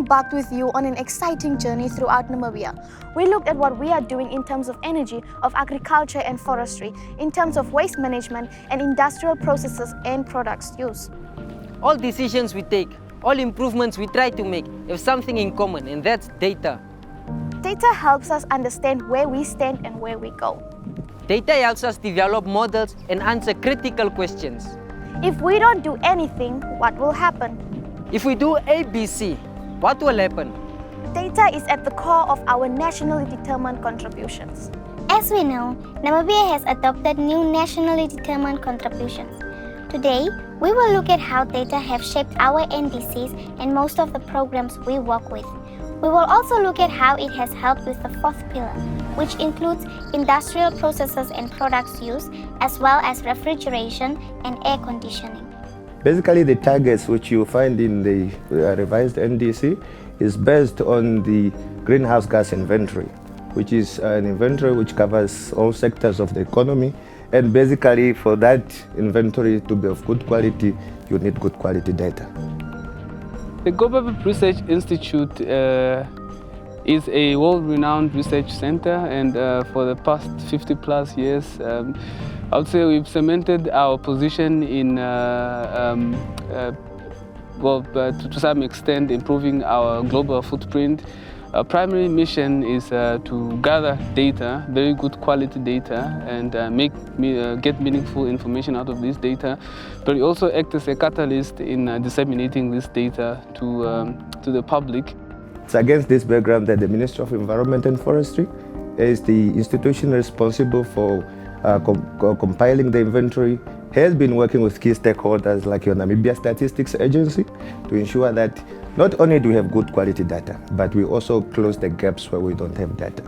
embarked with you on an exciting journey throughout Namibia. We looked at what we are doing in terms of energy, of agriculture and forestry, in terms of waste management and industrial processes and products used. All decisions we take, all improvements we try to make have something in common, and that's data. Data helps us understand where we stand and where we go. Data helps us develop models and answer critical questions. If we don't do anything, what will happen? If we do ABC, what will happen? Data is at the core of our nationally determined contributions. As we know, Namibia has adopted new nationally determined contributions. Today, we will look at how data have shaped our NDCs and most of the programs we work with. We will also look at how it has helped with the fourth pillar, which includes industrial processes and products used, as well as refrigeration and air conditioning. Basically, the targets which you find in the revised NDC is based on the greenhouse gas inventory, which is an inventory which covers all sectors of the economy. And basically, for that inventory to be of good quality, you need good quality data. The Global Research Institute is a world-renowned research center, and for the past 50+ years, I would say we've cemented our position in, to some extent, improving our global footprint. Our primary mission is to gather data, very good quality data, and get meaningful information out of this data. But we also act as a catalyst in disseminating this data to the public. It's against this background that the Ministry of Environment and Forestry is the institution responsible for compiling the inventory, has been working with key stakeholders like your Namibia Statistics Agency to ensure that not only do we have good quality data, but we also close the gaps where we don't have data.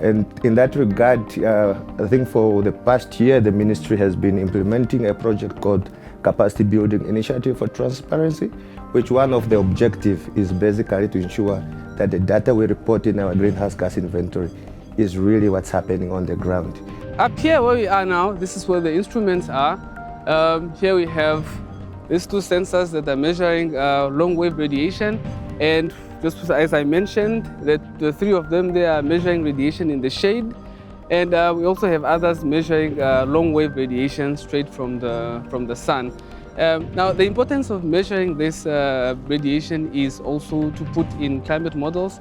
And in that regard, I think for the past year, the ministry has been implementing a project called Capacity Building Initiative for Transparency, which one of the objectives is basically to ensure that the data we report in our greenhouse gas inventory is really what's happening on the ground. Up here where we are now, this is where the instruments are. Here we have these two sensors that are measuring long-wave radiation, and just as I mentioned, that the three of them, they are measuring radiation in the shade, and we also have others measuring long-wave radiation straight from the sun. Now, the importance of measuring this radiation is also to put in climate models,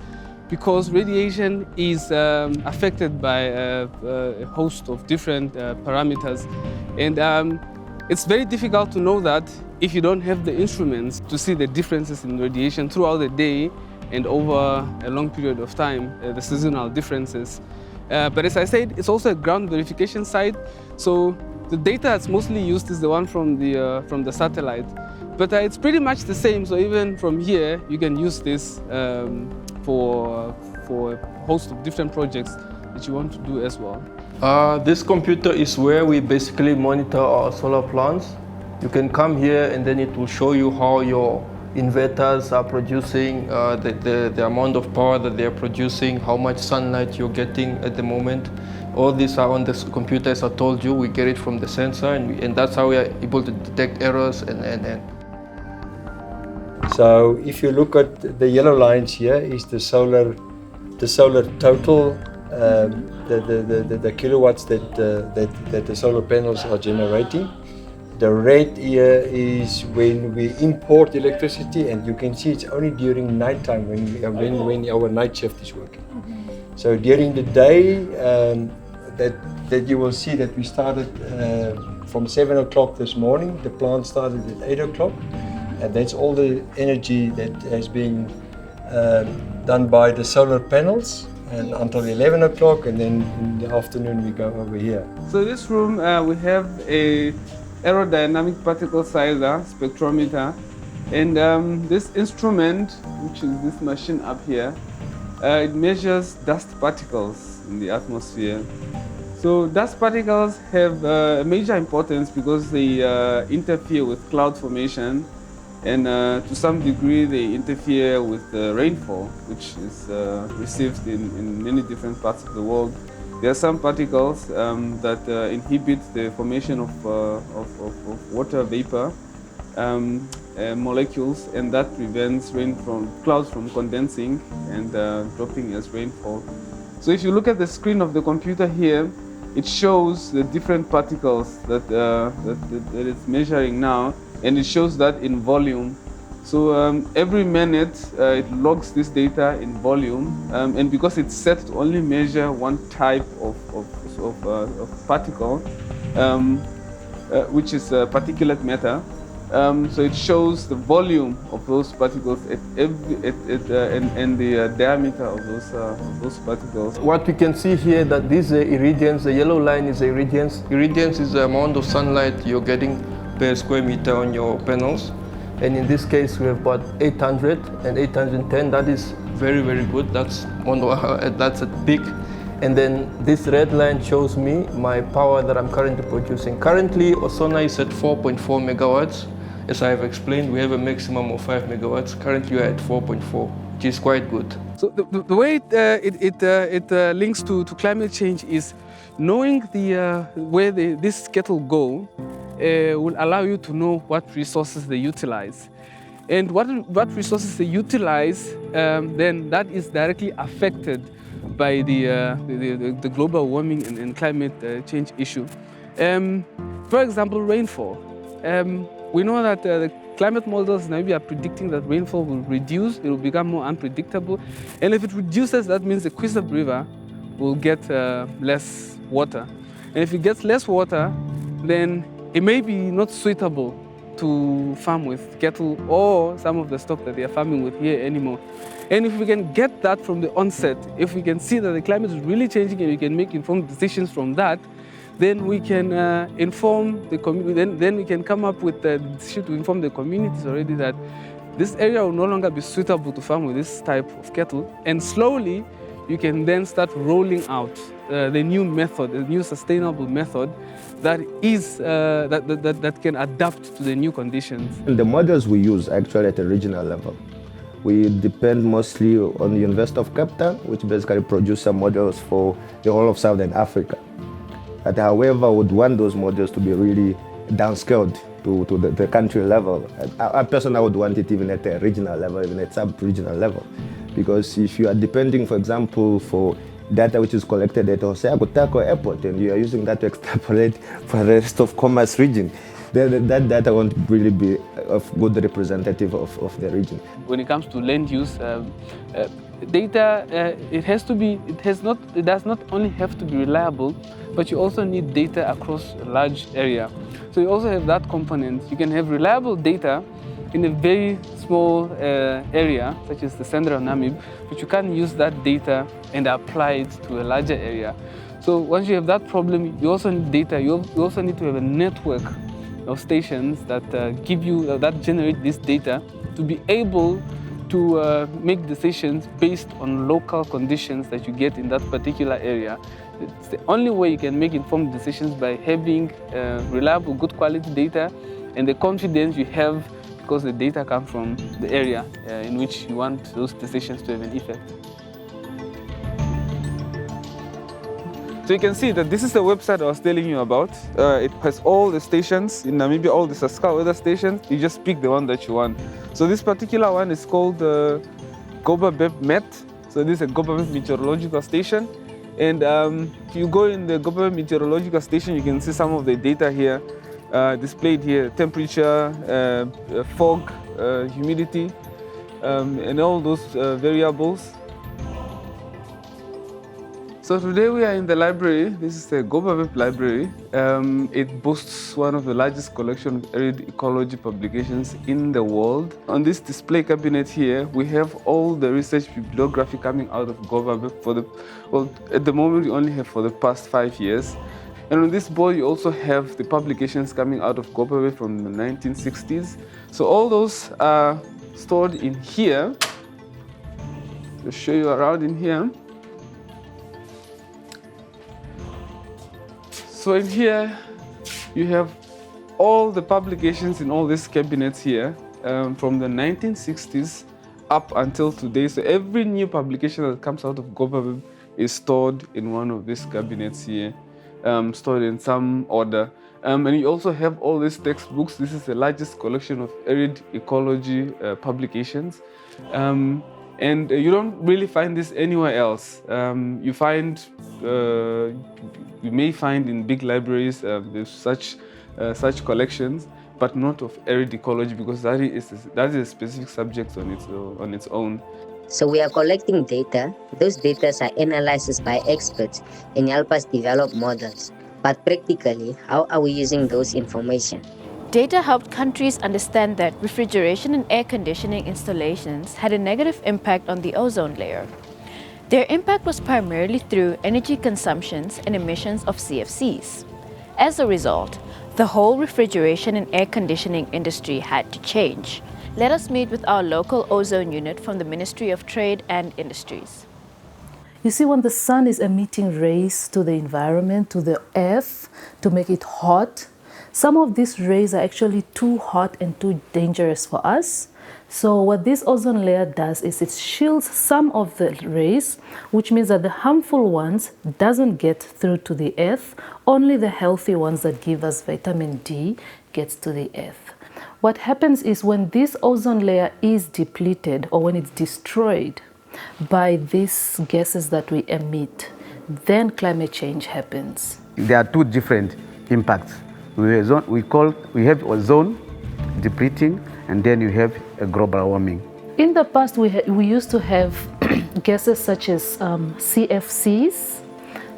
because radiation is affected by a host of different parameters, and it's very difficult to know that if you don't have the instruments to see the differences in radiation throughout the day and over a long period of time, the seasonal differences. But as I said, it's also a ground verification site, so the data that's mostly used is the one from the satellite. But it's pretty much the same, so even from here, you can use this for a host of different projects that you want to do as well. This computer is where we basically monitor our solar plants. You can come here and then it will show you how your inverters are producing, the amount of power that they are producing, how much sunlight you're getting at the moment. All these are on this computer, as I told you. We get it from the sensor, and that's how we are able to detect errors. So if you look at the yellow lines here is the solar total, the kilowatts that the solar panels are generating. The red here is when we import electricity, and you can see it's only during nighttime when our night shift is working. So during the day, that you will see that we started from 7 o'clock this morning. The plant started at 8 o'clock, and that's all the energy that has been done by the solar panels, and until 11 o'clock, and then in the afternoon we go over here. So in this room we have a aerodynamic particle sizer spectrometer, and this instrument, which is this machine up here, it measures dust particles in the atmosphere. So dust particles have a major importance because they interfere with cloud formation, and to some degree they interfere with the rainfall, which is received in many different parts of the world. There are some particles that inhibit the formation of water vapor, molecules, and that prevents clouds from condensing and dropping as rainfall. So if you look at the screen of the computer here, it shows the different particles that it's measuring now, and it shows that in volume. So every minute it logs this data in volume, and because it's set to only measure one type of particle, which is particulate matter. So it shows the volume of those particles and the diameter of those particles. What we can see here that these are irradiance, the yellow line is irradiance. Irradiance is the amount of sunlight you're getting per square meter on your panels. And in this case we have about 800 and 810. That is very, very good. That's a peak. And then this red line shows me my power that I'm currently producing. Currently Osona is at 4.4 megawatts. As I have explained, we have a maximum of 5 megawatts. Currently we are at 4.4, which is quite good. So the way it links to climate change is knowing where this kettle go will allow you to know what resources they utilize. And what resources they utilize, then that is directly affected by the global warming and climate change issue. For example, rainfall. We know that the climate models in Namibia are predicting that rainfall will reduce, it will become more unpredictable. And if it reduces, that means the Quisab River will get less water. And if it gets less water, then it may be not suitable to farm with cattle or some of the stock that they are farming with here anymore. And if we can get that from the onset, if we can see that the climate is really changing and we can make informed decisions from that, then we can inform the community, then we can come up with the decision to inform the communities already that this area will no longer be suitable to farm with this type of cattle. And slowly, you can then start rolling out the new method, the new sustainable method that is that can adapt to the new conditions. The models we use actually at a regional level. We depend mostly on the University of Cape Town, which basically produces some models for the whole of Southern Africa. But however, I would want those models to be really downscaled to the country level. I personally would want it even at a regional level, even at sub-regional level. Because if you are depending, for example, for data which is collected at Hosea Kutako Airport, and you are using that to extrapolate for the rest of Commerce region, then that data won't really be a good representative of the region. When it comes to land use, data, it does not only have to be reliable, but you also need data across a large area. So you also have that component. You can have reliable data in a very small area, such as the central Namib, but you can't use that data and apply it to a larger area. So once you have that problem, you also need data. You also need to have a network of stations that that generate this data to be able to make decisions based on local conditions that you get in that particular area. It's the only way you can make informed decisions, by having reliable, good quality data and the confidence you have because the data come from the area in which you want those decisions to have an effect. So you can see that this is the website I was telling you about. It has all the stations in Namibia, all the Saskau weather stations. You just pick the one that you want. So this particular one is called Gobabeb Met. So this is a Gobabeb meteorological station. And if you go in the Gobabeb meteorological station, you can see some of the data here displayed here: temperature, fog, humidity, and all those variables. So today we are in the library. This is the Gobabeb Library. It boasts one of the largest collections of arid ecology publications in the world. On this display cabinet here, we have all the research bibliography coming out of Gobabeb at the moment we only have for the past 5 years. And on this board you also have the publications coming out of Gobabeb from the 1960s. So all those are stored in here. I'll show you around in here. So in here, you have all the publications in all these cabinets here from the 1960s up until today. So every new publication that comes out of Gobabeb is stored in one of these cabinets here. stored in some order. And you also have all these textbooks. This is the largest collection of arid ecology publications. And you don't really find this anywhere else. You may find in big libraries there's such collections, but not of arid ecology, because that is a specific subject on its own. So we are collecting data. Those data are analyzed by experts and help us develop models. But practically, how are we using those information? Data helped countries understand that refrigeration and air conditioning installations had a negative impact on the ozone layer. Their impact was primarily through energy consumptions and emissions of CFCs. As a result, the whole refrigeration and air conditioning industry had to change. Let us meet with our local ozone unit from the Ministry of Trade and Industries. You see, when the sun is emitting rays to the environment, to the earth, to make it hot, some of these rays are actually too hot and too dangerous for us. So what this ozone layer does is it shields some of the rays, which means that the harmful ones doesn't get through to the earth. Only the healthy ones that give us vitamin D gets to the earth. What happens is when this ozone layer is depleted or when it's destroyed by these gases that we emit, then climate change happens. There are two different impacts. We have ozone depleting, and then you have a global warming. In the past, we used to have gases such as CFCs,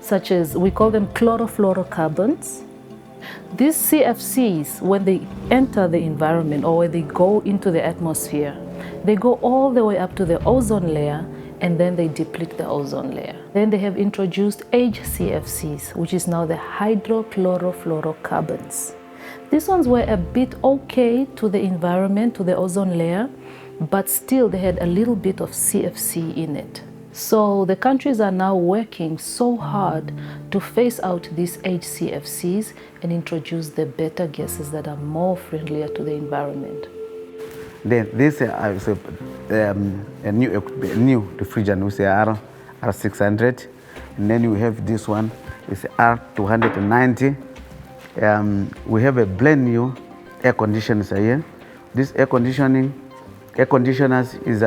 such as we call them chlorofluorocarbons. These CFCs, when they enter the environment or when they go into the atmosphere, they go all the way up to the ozone layer, and then they deplete the ozone layer. Then they have introduced HCFCs, which is now the hydrochlorofluorocarbons. These ones were a bit okay to the environment, to the ozone layer, but still they had a little bit of CFC in it. So the countries are now working so hard to phase out these HCFCs and introduce the better gases that are more friendlier to the environment. Then this is a new refrigerant, which is R600, and then you have this one, it's R290. We have a blend new air conditioners here. This air conditioners is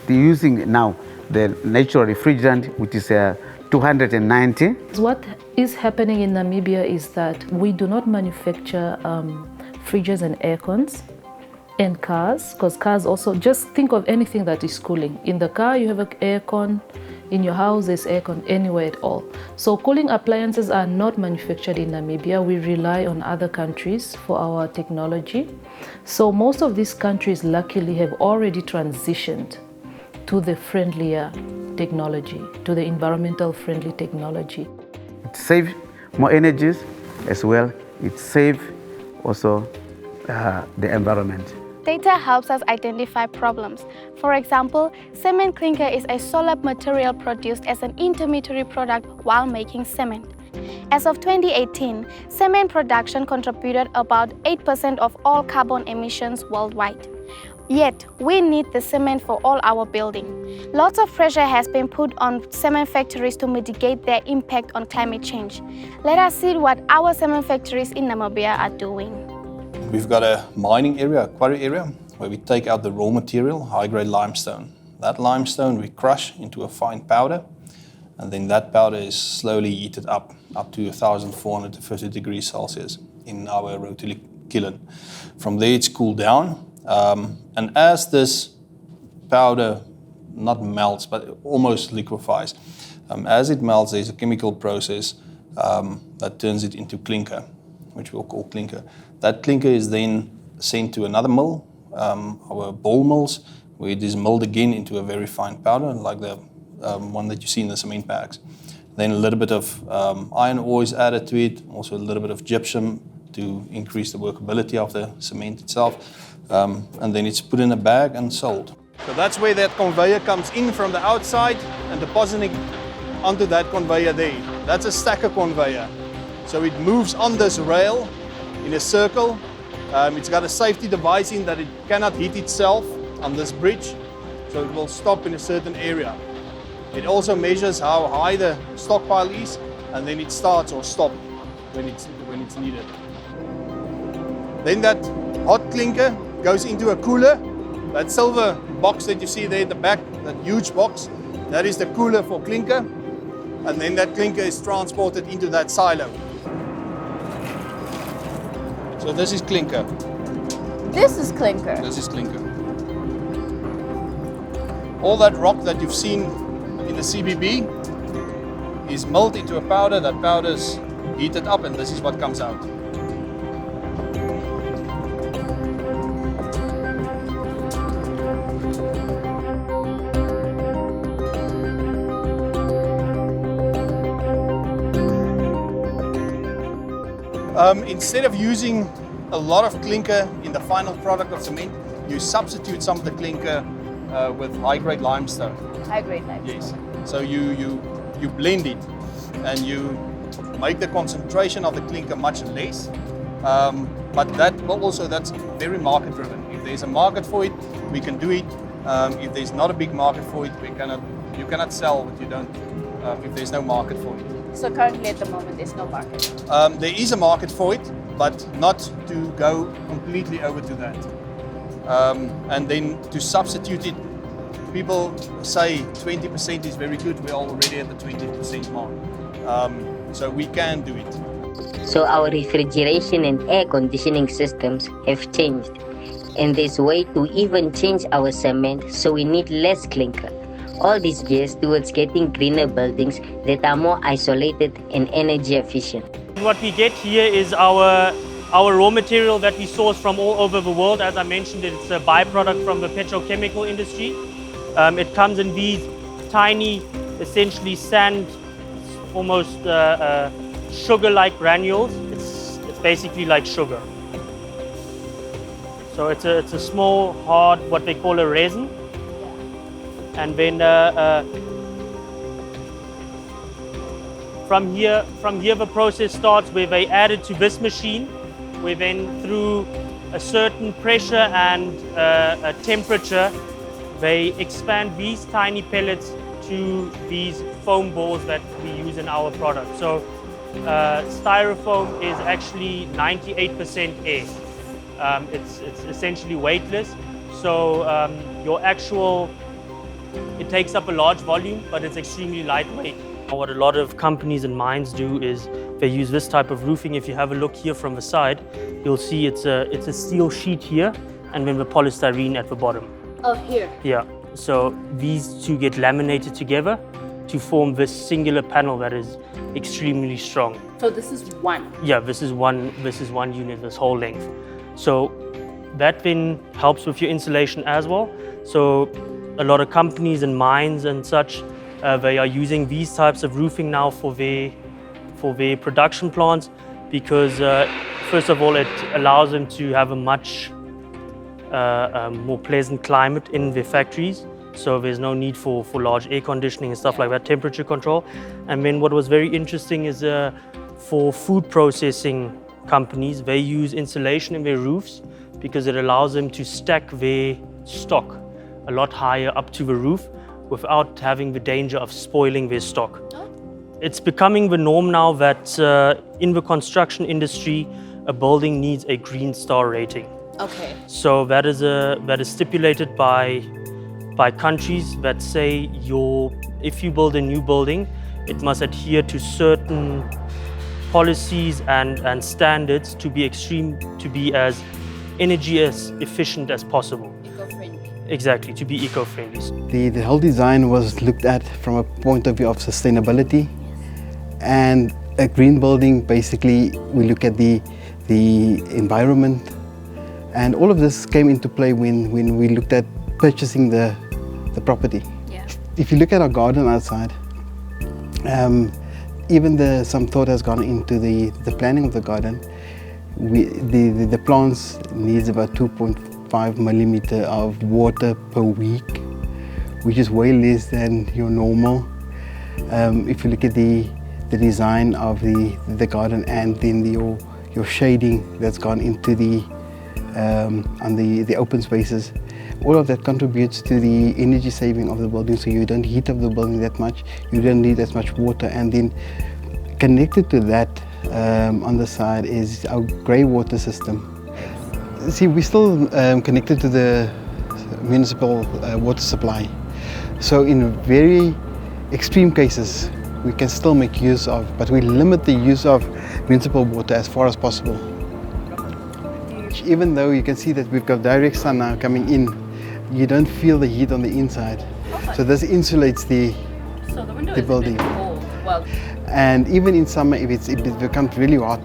using now the natural refrigerant, which is 290. What is happening in Namibia is that we do not manufacture fridges and air cons and cars, because cars also, just think of anything that is cooling. In the car you have an air con, in your house there's air con, anywhere at all. So cooling appliances are not manufactured in Namibia. We rely on other countries for our technology. So most of these countries luckily have already transitioned to the friendlier technology, to the environmental friendly technology. It saves more energies as well. It saves also the environment. Data helps us identify problems. For example, cement clinker is a solid material produced as an intermediary product while making cement. As of 2018, cement production contributed about 8% of all carbon emissions worldwide. Yet, we need the cement for all our building. Lots of pressure has been put on cement factories to mitigate their impact on climate change. Let us see what our cement factories in Namibia are doing. We've got a mining area, a quarry area, where we take out the raw material, high-grade limestone. That limestone we crush into a fine powder, and then that powder is slowly heated up to 1,450 degrees Celsius in our rotary kiln. From there it's cooled down, and as this powder not melts, but almost liquefies, as it melts, there's a chemical process that turns it into clinker, which we'll call clinker. That clinker is then sent to another mill, our ball mills, where it is milled again into a very fine powder, like the one that you see in the cement bags. Then a little bit of iron ore is added to it, also a little bit of gypsum to increase the workability of the cement itself, and then it's put in a bag and sold. So that's where that conveyor comes in from the outside and depositing onto that conveyor there. That's a stacker conveyor. So it moves on this rail in a circle. It's got a safety device in that it cannot hit itself on this bridge, so it will stop in a certain area. It also measures how high the stockpile is, and then it starts or stops when it's needed. Then that hot clinker goes into a cooler. That silver box that you see there at the back, that huge box, that is the cooler for clinker. And then that clinker is transported into that silo. So this is clinker. This is clinker. This is clinker. All that rock that you've seen in the CBB is milled into a powder. That powder is heated up, and this is what comes out. Instead of using a lot of clinker in the final product of cement, you substitute some of the clinker with high-grade limestone. High-grade limestone. Yes. So you blend it, and you make the concentration of the clinker much less. But that's very market-driven. If there's a market for it, we can do it. If there's not a big market for it, you cannot sell what you don't. If there's no market for it. So currently at the moment there's no market? There is a market for it, but not to go completely over to that. And then to substitute it, people say 20% is very good. We're already at the 20% mark. So we can do it. So our refrigeration and air conditioning systems have changed. And there's a way to even change our cement, so we need less clinker. All this gears towards getting greener buildings that are more isolated and energy efficient. What we get here is our raw material that we source from all over the world. As I mentioned, it's a byproduct from the petrochemical industry. It comes in these tiny, essentially sand, almost sugar-like granules. It's basically like sugar. So it's a small, hard, what they call a resin. And then from here the process starts, where they add it to this machine, where then through a certain pressure and a temperature, they expand these tiny pellets to these foam balls that we use in our product. So styrofoam is actually 98% air. It's essentially weightless. So it takes up a large volume, but it's extremely lightweight. What a lot of companies and mines do is they use this type of roofing. If you have a look here from the side, you'll see it's a steel sheet here, and then the polystyrene at the bottom. Oh, here? Yeah. So these two get laminated together to form this singular panel that is extremely strong. So this is one? Yeah, this is one unit, this whole length. So that then helps with your insulation as well. So a lot of companies and mines and such, they are using these types of roofing now for their production plants, because first of all, it allows them to have a much more pleasant climate in their factories. So there's no need for large air conditioning and stuff like that, temperature control. And then what was very interesting is for food processing companies, they use insulation in their roofs because it allows them to stack their stock a lot higher up to the roof without having the danger of spoiling their stock. It's becoming the norm now that in the construction industry, a building needs a Green Star rating. Okay. So that is stipulated by countries that say if you build a new building, it must adhere to certain policies and standards to be as energy as efficient as possible. Eco-friendly. Exactly, to be eco-friendly. The whole design was looked at from a point of view of sustainability. And a green building, basically, we look at the environment. And all of this came into play when we looked at purchasing the property. Yeah. If you look at our garden outside, even some thought has gone into the planning of the garden. The plants needs about 2.5 millimeter of water per week, which is way less than your normal. If you look at the design of the garden and then your shading that's gone into on the open spaces, all of that contributes to the energy saving of the building. So you don't heat up the building that much, you don't need as much water, and then Connected to that on the side is our grey water system. See, we're still connected to the municipal water supply. So in very extreme cases, we can still make use of, but we limit the use of municipal water as far as possible. Even though you can see that we've got direct sun now coming in, you don't feel the heat on the inside. So this insulates the building. Well, and even in summer, if it becomes really hot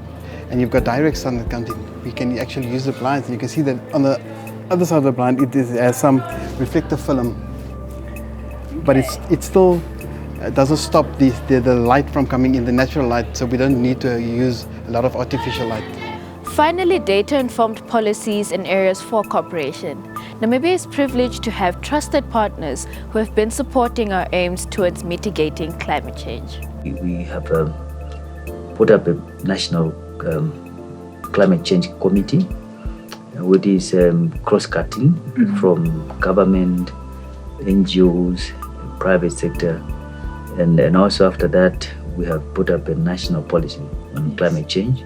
and you've got direct sun that comes in, we can actually use the blinds. And you can see that on the other side of the blind, it has some reflective film. But it still doesn't stop the light from coming in, the natural light, so we don't need to use a lot of artificial light. finally, data-informed policies and areas for cooperation. Namibia is privileged to have trusted partners who have been supporting our aims towards mitigating climate change. We have put up a national climate change committee, which is cross-cutting from government, NGOs, private sector, and also after that we have put up a national policy on climate change.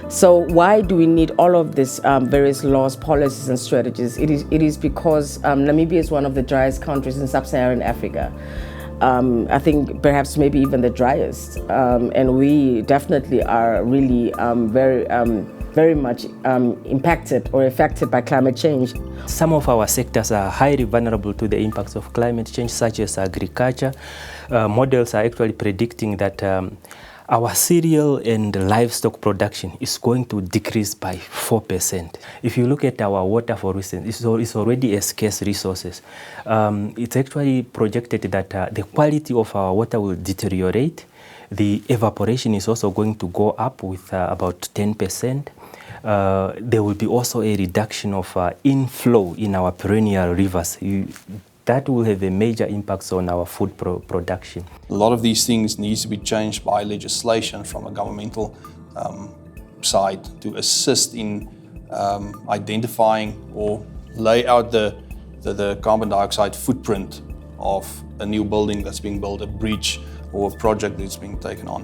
So why do we need all of these various laws, policies and strategies? It is because Namibia is one of the driest countries in sub-Saharan Africa. I think perhaps maybe even the driest. And we definitely are really very much impacted or affected by climate change. Some of our sectors are highly vulnerable to the impacts of climate change, such as agriculture. Models are actually predicting that our cereal and livestock production is going to decrease by 4%. If you look at our water, for instance, it's already a scarce resource. It's actually projected that the quality of our water will deteriorate. The evaporation is also going to go up with about 10%. There will be also a reduction of inflow in our perennial rivers. That will have a major impact on our food production. A lot of these things need to be changed by legislation from a governmental side to assist in identifying or lay out the carbon dioxide footprint of a new building that's being built, a bridge or a project that's being taken on,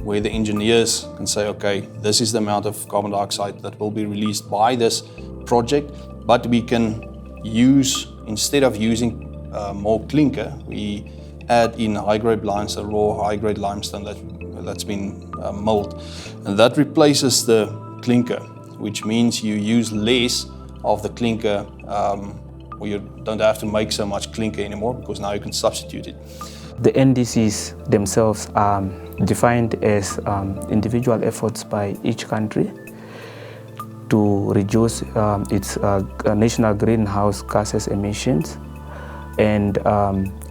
where the engineers can say, okay, this is the amount of carbon dioxide that will be released by this project, but we can use, instead of using more clinker, we add in high-grade limestone, raw high-grade limestone that's been milled. And that replaces the clinker, which means you use less of the clinker, or you don't have to make so much clinker anymore because now you can substitute it. The NDCs themselves are defined as individual efforts by each country to reduce its national greenhouse gases emissions and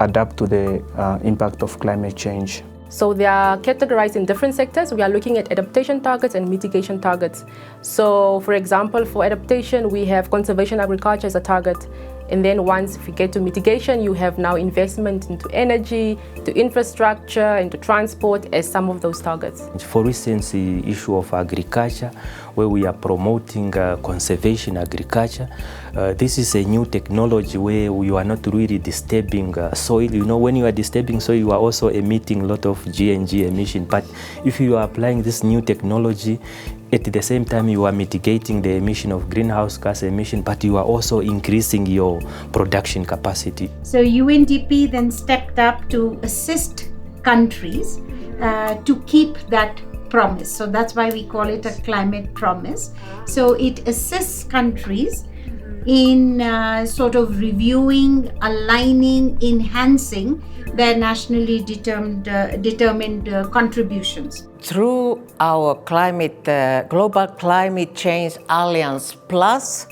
adapt to the impact of climate change. So they are categorized in different sectors. We are looking at adaptation targets and mitigation targets. So for example, for adaptation, we have conservation agriculture as a target. And then once we get to mitigation, you have now investment into energy, to infrastructure, into transport as some of those targets. For instance, the issue of agriculture, where we are promoting conservation agriculture. This is a new technology where you are not really disturbing soil. You know, when you are disturbing soil, you are also emitting a lot of GNG emission. But if you are applying this new technology, at the same time, you are mitigating the emission of greenhouse gas emission, but you are also increasing your production capacity. So UNDP then stepped up to assist countries to keep that promise. So that's why we call it a climate promise. So it assists countries in sort of reviewing, aligning, enhancing their nationally determined contributions. Through our Global Climate Change Alliance Plus,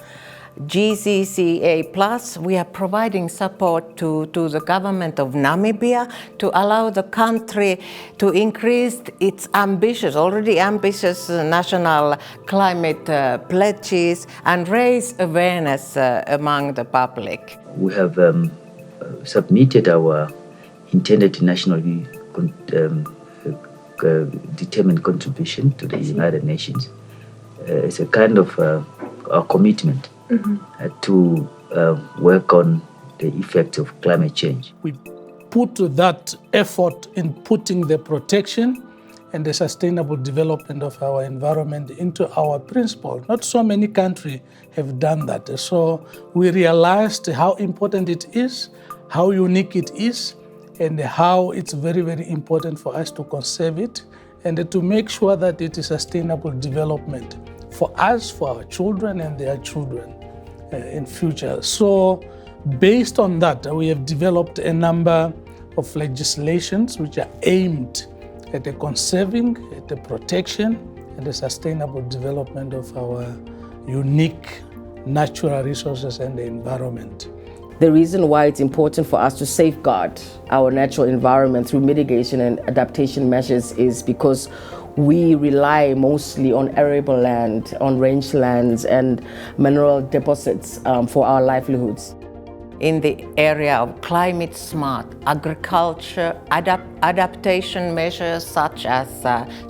GCCA Plus, we are providing support to the government of Namibia to allow the country to increase its already ambitious national climate pledges and raise awareness among the public. We have submitted our intended nationally determined contribution to the United Nations. It's a kind of a commitment to work on the effects of climate change. We put that effort in putting the protection and the sustainable development of our environment into our principle. Not so many countries have done that. So we realized how important it is, how unique it is, and how it's very, very important for us to conserve it and to make sure that it is sustainable development for us, for our children and their children in future. So based on that, we have developed a number of legislations which are aimed at the conserving, at the protection, and the sustainable development of our unique natural resources and the environment. The reason why it's important for us to safeguard our natural environment through mitigation and adaptation measures is because we rely mostly on arable land, on rangelands and mineral deposits for our livelihoods. In the area of climate smart agriculture, adaptation measures such as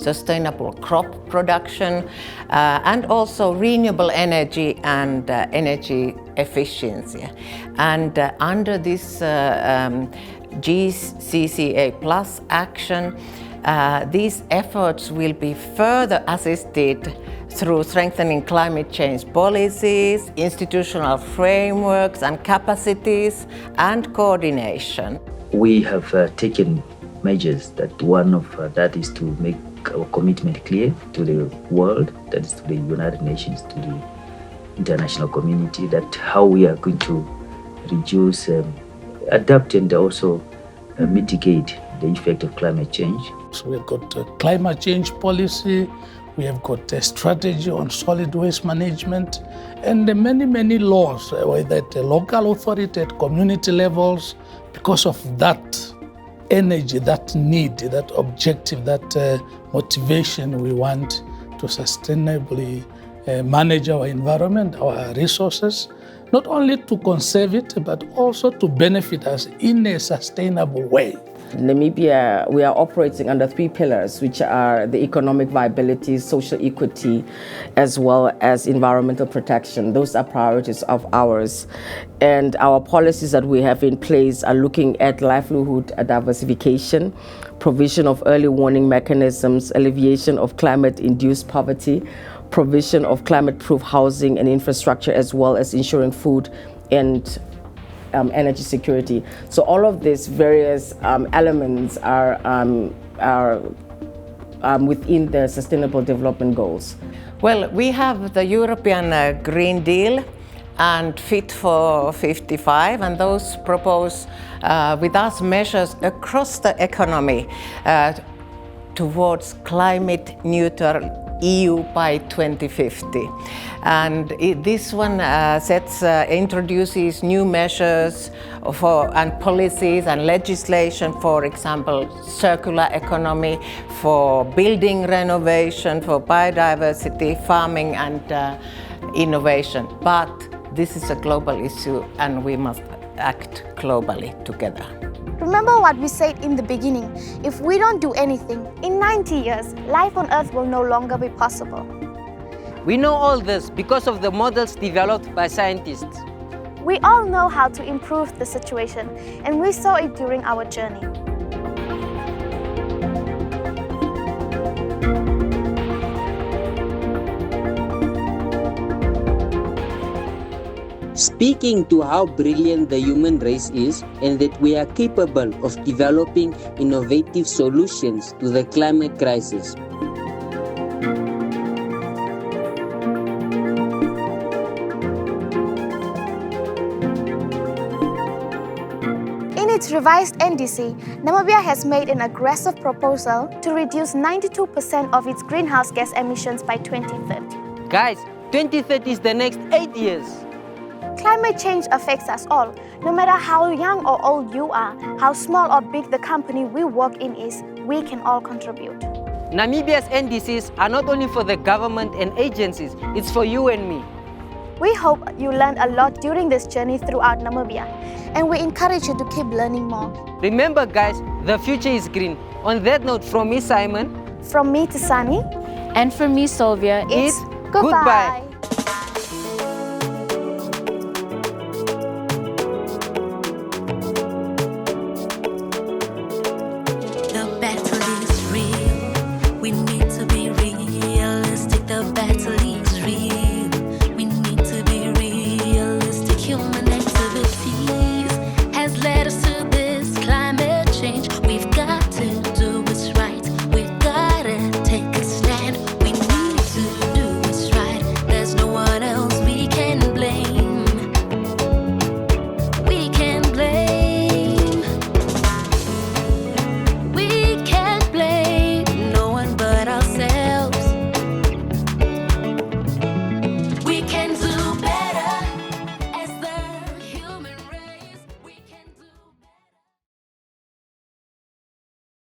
sustainable crop production and also renewable energy and energy efficiency. And under this GCCA Plus action, these efforts will be further assisted through strengthening climate change policies, institutional frameworks and capacities, and coordination. We have taken measures that one of that is to make our commitment clear to the world, that is to the United Nations, to the international community, that how we are going to reduce, adapt and also mitigate the effect of climate change. So we've got a climate change policy, we have got a strategy on solid waste management, and many, many laws, whether at the local authority, at community levels, because of that energy, that need, that objective, that motivation we want to sustainably manage our environment, our resources, not only to conserve it, but also to benefit us in a sustainable way. In Namibia, we are operating under 3 pillars, which are the economic viability, social equity, as well as environmental protection. Those are priorities of ours. And our policies that we have in place are looking at livelihood diversification, provision of early warning mechanisms, alleviation of climate-induced poverty, provision of climate-proof housing and infrastructure, as well as ensuring food and energy security. So all of these various elements are within the Sustainable Development Goals. Well, we have the European Green Deal and Fit for 55, and those propose with us measures across the economy towards climate neutral EU by 2050. And this one introduces new measures and policies and legislation, for example, circular economy, for building renovation, for biodiversity, farming and innovation. But this is a global issue and we must act globally together. Remember what we said in the beginning, if we don't do anything, in 90 years, life on Earth will no longer be possible. We know all this because of the models developed by scientists. We all know how to improve the situation, and we saw it during our journey. Speaking to how brilliant the human race is and that we are capable of developing innovative solutions to the climate crisis. In its revised NDC, Namibia has made an aggressive proposal to reduce 92% of its greenhouse gas emissions by 2030. Guys, 2030 is the next 8 years. Climate change affects us all, no matter how young or old you are, how small or big the company we work in is, we can all contribute. Namibia's NDCs are not only for the government and agencies, it's for you and me. We hope you learned a lot during this journey throughout Namibia, and we encourage you to keep learning more. Remember guys, the future is green. On that note, from me Simon, from me to Sunny, and from me Sylvia, it's goodbye.